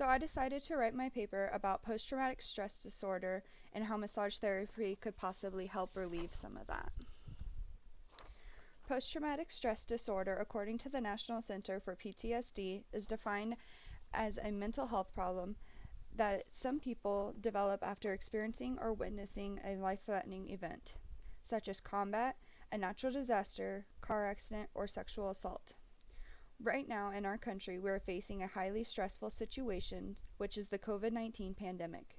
So I decided to write my paper about post-traumatic stress disorder and how massage therapy could possibly help relieve some of that. Post-traumatic stress disorder, according to the National Center for PTSD, is defined as a mental health problem that some people develop after experiencing or witnessing a life-threatening event, such as combat, a natural disaster, car accident, or sexual assault. Right now in our country, we are facing a highly stressful situation, which is the COVID-19 pandemic,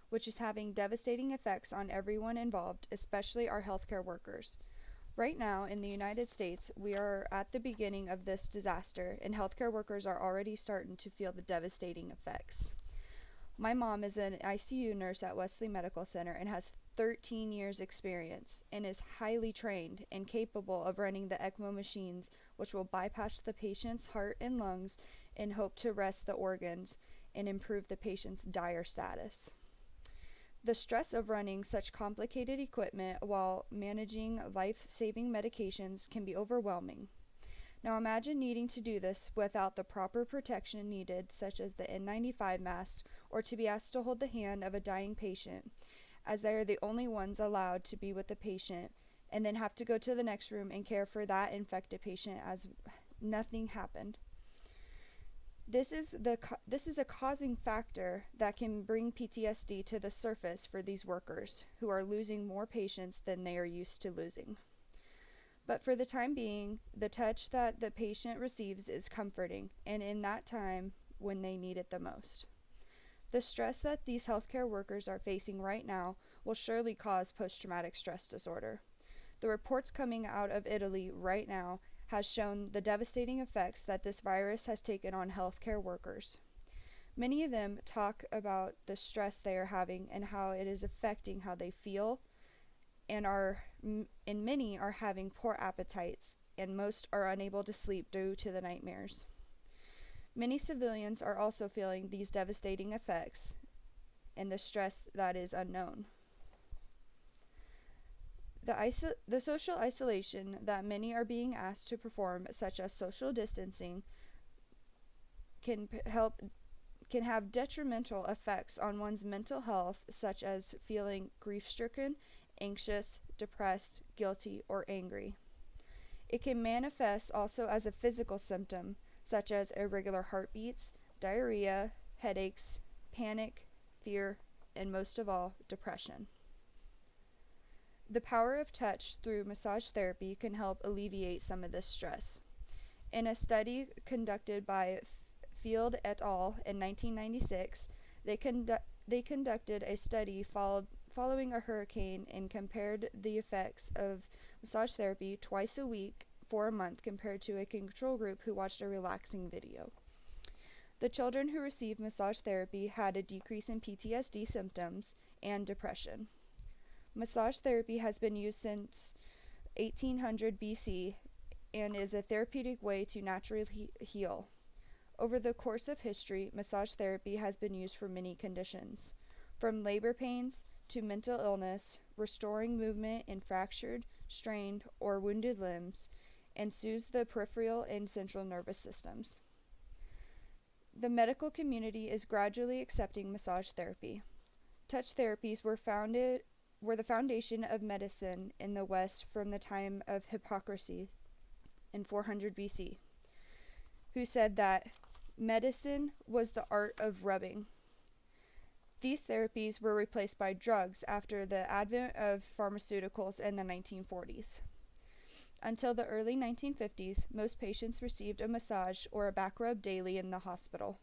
which is having devastating effects on everyone involved, especially our healthcare workers. Right now in the United States, we are at the beginning of this disaster, and healthcare workers are already starting to feel the devastating effects. My mom is an ICU nurse at Wesley Medical Center and has 13 years experience and is highly trained and capable of running the ECMO machines, which will bypass the patient's heart and lungs and hope to rest the organs and improve the patient's dire status. The stress of running such complicated equipment while managing life-saving medications can be overwhelming. Now imagine needing to do this without the proper protection needed, such as the N95 mask, or to be asked to hold the hand of a dying patient, as they are the only ones allowed to be with the patient, and then have to go to the next room and care for that infected patient as nothing happened. This is a causing factor that can bring PTSD to the surface for these workers, who are losing more patients than they are used to losing. But for the time being, the touch that the patient receives is comforting, and in that time when they need it the most. The stress that these healthcare workers are facing right now will surely cause post-traumatic stress disorder. The reports coming out of Italy right now has shown the devastating effects that this virus has taken on healthcare workers. Many of them talk about the stress they are having and how it is affecting how they feel, and many are having poor appetites, and most are unable to sleep due to the nightmares. Many civilians are also feeling these devastating effects and the stress that is unknown. The social isolation that many are being asked to perform, such as social distancing, can have detrimental effects on one's mental health, such as feeling grief-stricken, anxious, depressed, guilty, or angry. It can manifest also as a physical symptom, such as irregular heartbeats, diarrhea, headaches, panic, fear, and most of all, depression. The power of touch through massage therapy can help alleviate some of this stress. In a study conducted by Field et al. In 1996, they conducted a study following a hurricane and compared the effects of massage therapy twice a week for a month compared to a control group who watched a relaxing video. The children who received massage therapy had a decrease in PTSD symptoms and depression. Massage therapy has been used since 1800 BC and is a therapeutic way to naturally heal. Over the course of history, massage therapy has been used for many conditions, from labor pains to mental illness, restoring movement in fractured, strained, or wounded limbs, and soothes the peripheral and central nervous systems. The medical community is gradually accepting massage therapy. Touch therapies were the foundation of medicine in the West from the time of Hippocrates in 400 BC, who said that medicine was the art of rubbing. These therapies were replaced by drugs after the advent of pharmaceuticals in the 1940s. Until the early 1950s, most patients received a massage or a back rub daily in the hospital.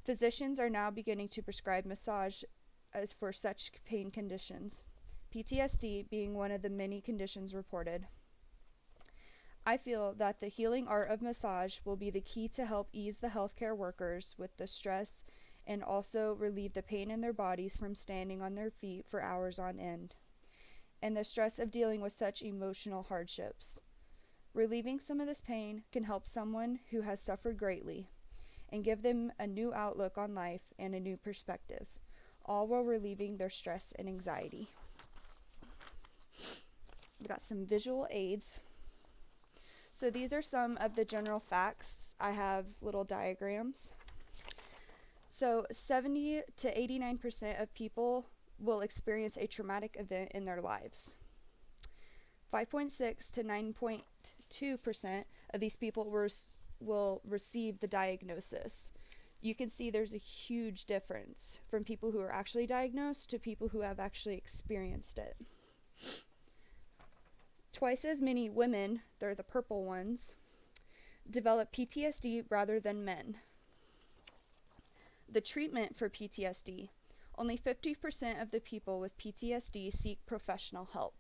Physicians are now beginning to prescribe massage as for such pain conditions, PTSD being one of the many conditions reported. I feel that the healing art of massage will be the key to help ease the healthcare workers with the stress and also relieve the pain in their bodies from standing on their feet for hours on end, and the stress of dealing with such emotional hardships. Relieving some of this pain can help someone who has suffered greatly and give them a new outlook on life and a new perspective, all while relieving their stress and anxiety. We've got some visual aids. So these are some of the general facts. I have little diagrams. So 70 to 89% of people will experience a traumatic event in their lives. 5.6 to 9.2% of these people will receive the diagnosis. You can see there's a huge difference from people who are actually diagnosed to people who have actually experienced it. Twice as many women, they're the purple ones, develop PTSD rather than men. The treatment for PTSD, only 50% of the people with PTSD seek professional help.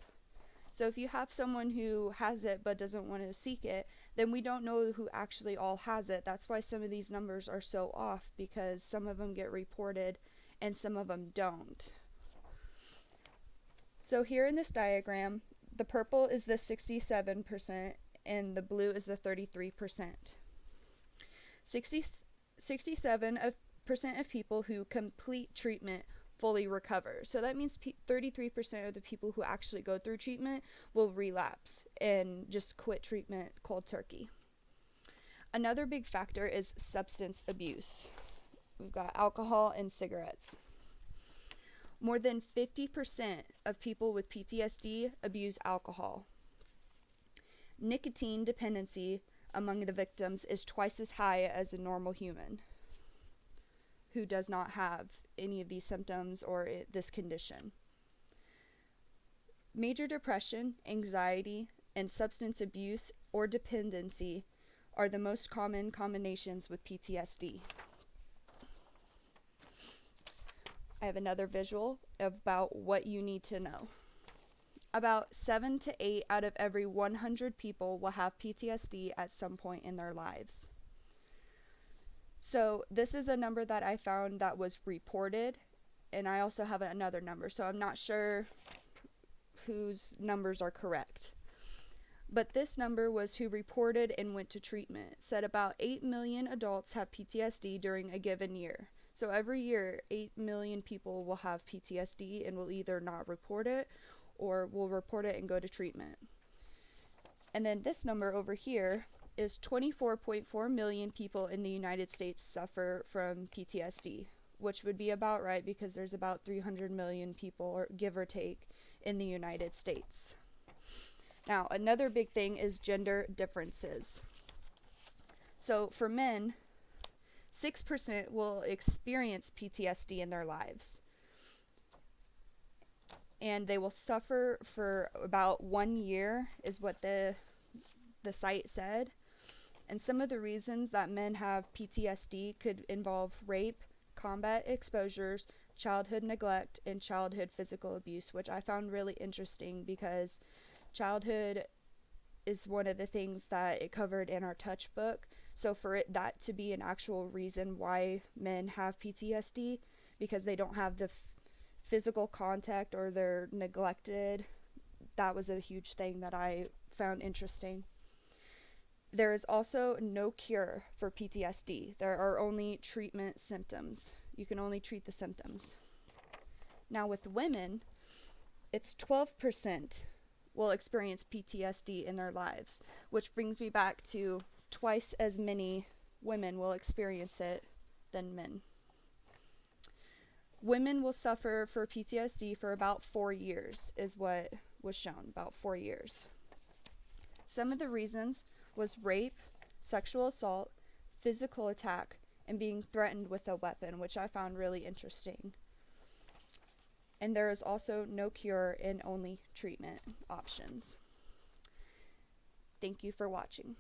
So if you have someone who has it but doesn't want to seek it, then we don't know who actually all has it. That's why some of these numbers are so off, because some of them get reported and some of them don't. So here in this diagram, the purple is the 67% and the blue is the 33%. 67% of people who complete treatment fully recover. So that means 33% of the people who actually go through treatment will relapse and just quit treatment cold turkey. Another big factor is substance abuse. We've got alcohol and cigarettes. More than 50% of people with PTSD abuse alcohol. Nicotine dependency among the victims is twice as high as a normal human who does not have any of these symptoms or this condition. Major depression, anxiety, and substance abuse or dependency are the most common combinations with PTSD. I have another visual about what you need to know. About 7 to 8 out of every 100 people will have PTSD at some point in their lives. So this is a number that I found that was reported, and I also have another number, so I'm not sure whose numbers are correct. But this number was who reported and went to treatment. It said about 8 million adults have PTSD during a given year. So every year, 8 million people will have PTSD and will either not report it or will report it and go to treatment. And then this number over here is 24.4 million people in the United States suffer from PTSD, which would be about right because there's about 300 million people, or give or take, in the United States. Now, another big thing is gender differences. So for men, 6% will experience PTSD in their lives, and they will suffer for about 1 year, is what the site said. And some of the reasons that men have PTSD could involve rape, combat exposures, childhood neglect, and childhood physical abuse, which I found really interesting because childhood is one of the things that it covered in our touch book. So for that to be an actual reason why men have PTSD, because they don't have the physical contact or they're neglected, that was a huge thing that I found interesting. There is also no cure for PTSD. There are only treatment symptoms. You can only treat the symptoms. Now with women, it's 12% will experience PTSD in their lives, which brings me back to twice as many women will experience it than men. Women will suffer for PTSD for about 4 years, is what was shown, about 4 years. Some of the reasons was rape, sexual assault, physical attack, and being threatened with a weapon, which I found really interesting. And there is also no cure and only treatment options. Thank you for watching.